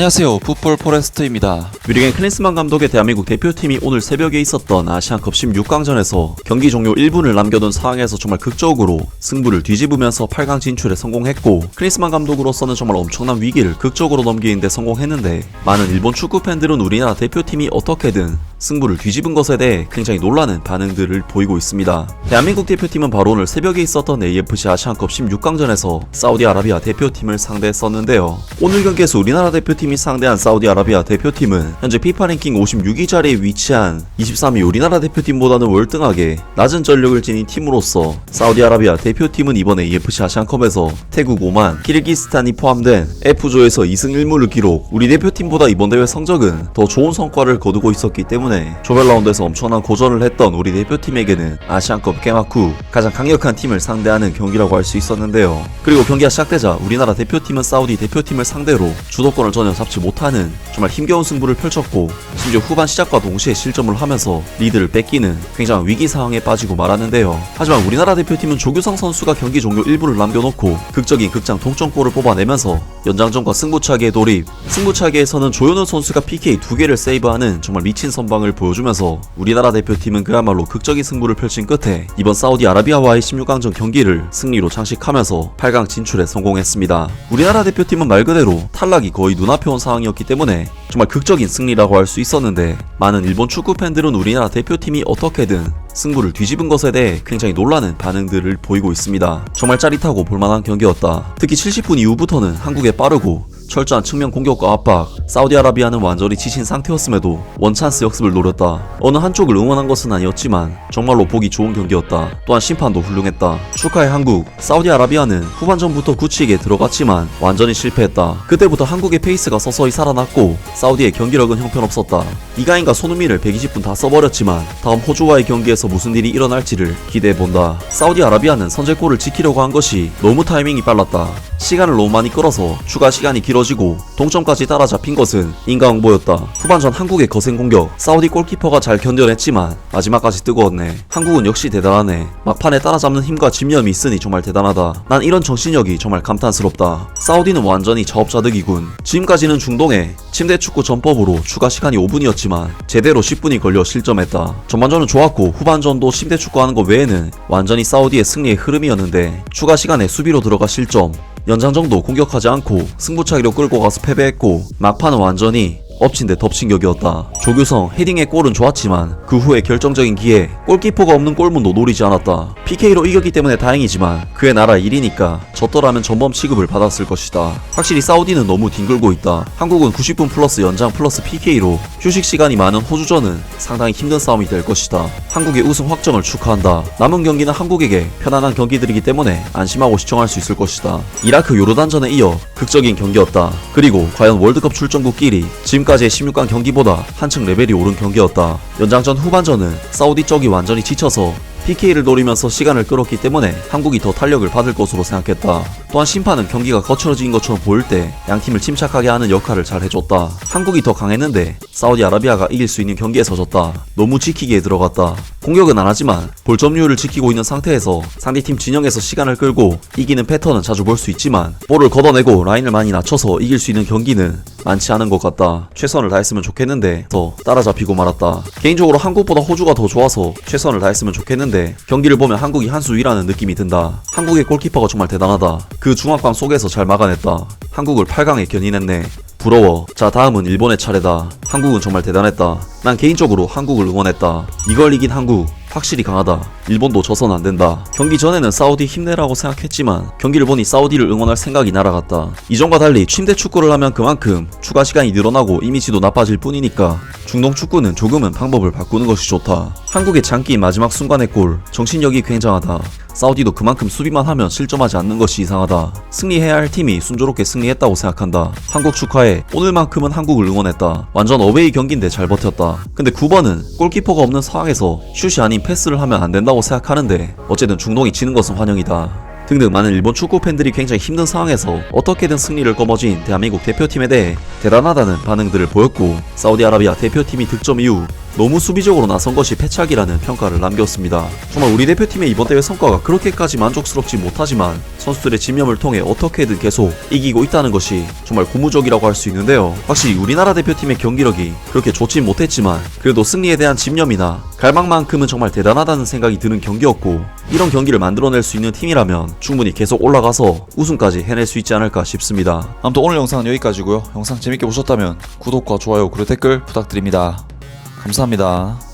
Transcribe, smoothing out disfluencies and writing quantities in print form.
안녕하세요, 풋볼 포레스트입니다. 뮤리겐 클린스만 감독의 대한민국 대표팀이 오늘 새벽에 있었던 아시안컵 16강전에서 경기 종료 1분을 남겨둔 상황에서 정말 극적으로 승부를 뒤집으면서 8강 진출에 성공했고, 클린스만 감독으로서는 정말 엄청난 위기를 극적으로 넘기는데 성공했는데, 많은 일본 축구 팬들은 우리나라 대표팀이 어떻게든 승부를 뒤집은 것에 대해 굉장히 놀라는 반응들을 보이고 있습니다. 대한민국 대표팀은 바로 오늘 새벽에 있었던 AFC 아시안컵 16강전에서 사우디아라비아 대표팀을 상대했었는데요. 오늘 경기에서 우리나라 대표팀이 상대한 사우디아라비아 대표팀은 현재 피파 랭킹 56위 자리에 위치한 23위 우리나라 대표팀보다는 월등하게 낮은 전력을 지닌 팀으로서, 사우디아라비아 대표팀은 이번에 AFC 아시안컵에서 태국, 오만, 키르기스탄이 포함된 F조에서 2승 1무를 기록, 우리 대표팀보다 이번 대회 성적은 더 좋은 성과를 거두고 있었기 때문에 조별 라운드에서 엄청난 고전을 했던 우리 대표팀에게는 아시안컵 개막 후 가장 강력한 팀을 상대하는 경기라고 할 수 있었는데요. 그리고 경기가 시작되자 우리나라 대표팀은 사우디 대표팀을 상대로 주도권을 전혀 잡지 못하는 정말 힘겨운 승부를 펼쳤고, 심지어 후반 시작과 동시에 실점을 하면서 리드를 뺏기는 굉장한 위기 상황에 빠지고 말았는데요. 하지만 우리나라 대표팀은 조규성 선수가 경기 종료 1분을 남겨놓고 극적인 극장 동점골을 뽑아내면서 연장전과 승부차기에 돌입, 승부차기에서는 조현우 선수가 PK 2개를 세이브하는 정말 미친 선방을 보여주면서 우리나라 대표팀은 그야말로 극적인 승부를 펼친 끝에 이번 사우디아라비아와의 16강전 경기를 승리로 장식하면서 8강 진출에 성공했습니다. 우리나라 대표팀은 말 그대로 탈락이 거의 눈앞에 온 상황이었기 때문에 정말 극적인 승리라고 할 수 있었는데, 많은 일본 축구 팬들은 우리나라 대표팀이 어떻게든 승부를 뒤집은 것에 대해 굉장히 놀라는 반응들을 보이고 있습니다. 정말 짜릿하고 볼만한 경기였다. 특히 70분 이후부터는 한국의 빠르고 철저한 측면 공격과 압박, 사우디아라비아는 완전히 지친 상태였음에도 원찬스 역습을 노렸다. 어느 한쪽을 응원한 것은 아니었지만 정말로 보기 좋은 경기였다. 또한 심판도 훌륭했다. 축하해 한국. 사우디아라비아는 후반전부터 굳히게 들어갔지만 완전히 실패했다. 그때부터 한국의 페이스가 서서히 살아났고 사우디의 경기력은 형편없었다. 이가인과 손흥민을 120분 다 써버렸지만 다음 호주와의 경기에서 무슨 일이 일어날지를 기대해본다. 사우디아라비아는 선제골을 지키려고 한 것이 너무 타이밍이 빨랐다. 시간을 너무 많이 끌어서 추가 시간이 길어지고 동점까지 따라잡힌 것은 인과응보였다. 후반전 한국의 거센 공격, 사우디 골키퍼가 잘 견뎌냈지만 마지막까지 뜨거웠네. 한국은 역시 대단하네. 막판에 따라잡는 힘과 집념이 있으니 정말 대단하다. 난 이런 정신력이 정말 감탄스럽다. 사우디는 완전히 자업자득이군. 지금까지는 중동의 침대축구 전법으로 추가 시간이 5분이었지만 제대로 10분이 걸려 실점했다. 전반전은 좋았고 후반전도 침대축구하는 것 외에는 완전히 사우디의 승리의 흐름이었는데, 추가 시간에 수비로 들어가 실점, 연장전도 공격하지 않고 승부차기로 끌고 가서 패배했고, 막판은 완전히 엎친 데 덮친 격이었다. 조규성 헤딩의 골은 좋았지만 그 후에 결정적인 기회, 골키퍼가 없는 골문도 노리지 않았다. PK로 이겼기 때문에 다행이지만 그의 나라 일이니까 졌더라면 전범 취급을 받았을 것이다. 확실히 사우디는 너무 뒹굴고 있다. 한국은 90분 플러스 연장 플러스 PK로 휴식 시간이 많은 호주전은 상당히 힘든 싸움이 될 것이다. 한국의 우승 확정을 축하한다. 남은 경기는 한국에게 편안한 경기들이기 때문에 안심하고 시청할 수 있을 것이다. 이라크 요르단전에 이어 극적인 경기였다. 그리고 과연 월드컵 출전국끼리 지금까지의 16강 경기보다 한층 레벨이 오른 경기였다. 연장전 후반전은 사우디 쪽이 완전히 지쳐서 PK를 노리면서 시간을 끌었기 때문에 한국이 더 탄력을 받을 것으로 생각했다. 또한 심판은 경기가 거칠어진 것처럼 보일 때 양팀을 침착하게 하는 역할을 잘 해줬다. 한국이 더 강했는데 사우디아라비아가 이길 수 있는 경기에서 졌다. 너무 지키기에 들어갔다. 공격은 안 하지만 볼 점유율을 지키고 있는 상태에서 상대팀 진영에서 시간을 끌고 이기는 패턴은 자주 볼 수 있지만, 볼을 걷어내고 라인을 많이 낮춰서 이길 수 있는 경기는 많지 않은 것 같다. 최선을 다했으면 좋겠는데 더 따라잡히고 말았다. 개인적으로 한국보다 호주가 더 좋아서 최선을 다했으면 좋겠는데 경기를 보면 한국이 한 수 위라는 느낌이 든다. 한국의 골키퍼가 정말 대단하다. 그 중압감 속에서 잘 막아냈다. 한국을 8강에 견인했네. 부러워. 자, 다음은 일본의 차례다. 한국은 정말 대단했다. 난 개인적으로 한국을 응원했다. 이걸 이긴 한국 확실히 강하다. 일본도 져선 안된다. 경기 전에는 사우디 힘내라고 생각했지만 경기를 보니 사우디를 응원할 생각이 날아갔다. 이전과 달리 침대 축구를 하면 그만큼 추가 시간이 늘어나고 이미지도 나빠질 뿐이니까 중동 축구는 조금은 방법을 바꾸는 것이 좋다. 한국의 장기인 마지막 순간의 골, 정신력이 굉장하다. 사우디도 그만큼 수비만 하면 실점하지 않는 것이 이상하다. 승리해야 할 팀이 순조롭게 승리했다고 생각한다. 한국 축하해. 오늘만큼은 한국을 응원했다. 완전 어웨이 경기인데 잘 버텼다. 근데 9번은 골키퍼가 없는 상황에서 슛이 아닌 패스를 하면 안 된다고 생각하는데, 어쨌든 중동이 지는 것은 환영이다. 등등 많은 일본 축구 팬들이 굉장히 힘든 상황에서 어떻게든 승리를 거머쥔 대한민국 대표팀에 대해 대단하다는 반응들을 보였고, 사우디아라비아 대표팀이 득점 이후 너무 수비적으로 나선 것이 패착이라는 평가를 남겼습니다. 정말 우리 대표팀의 이번 대회 성과가 그렇게까지 만족스럽지 못하지만 선수들의 집념을 통해 어떻게든 계속 이기고 있다는 것이 정말 고무적이라고 할 수 있는데요. 확실히 우리나라 대표팀의 경기력이 그렇게 좋진 못했지만 그래도 승리에 대한 집념이나 갈망만큼은 정말 대단하다는 생각이 드는 경기였고, 이런 경기를 만들어낼 수 있는 팀이라면 충분히 계속 올라가서 우승까지 해낼 수 있지 않을까 싶습니다. 아무튼 오늘 영상은 여기까지고요. 영상 재밌게 보셨다면 구독과 좋아요 그리고 댓글 부탁드립니다. 감사합니다.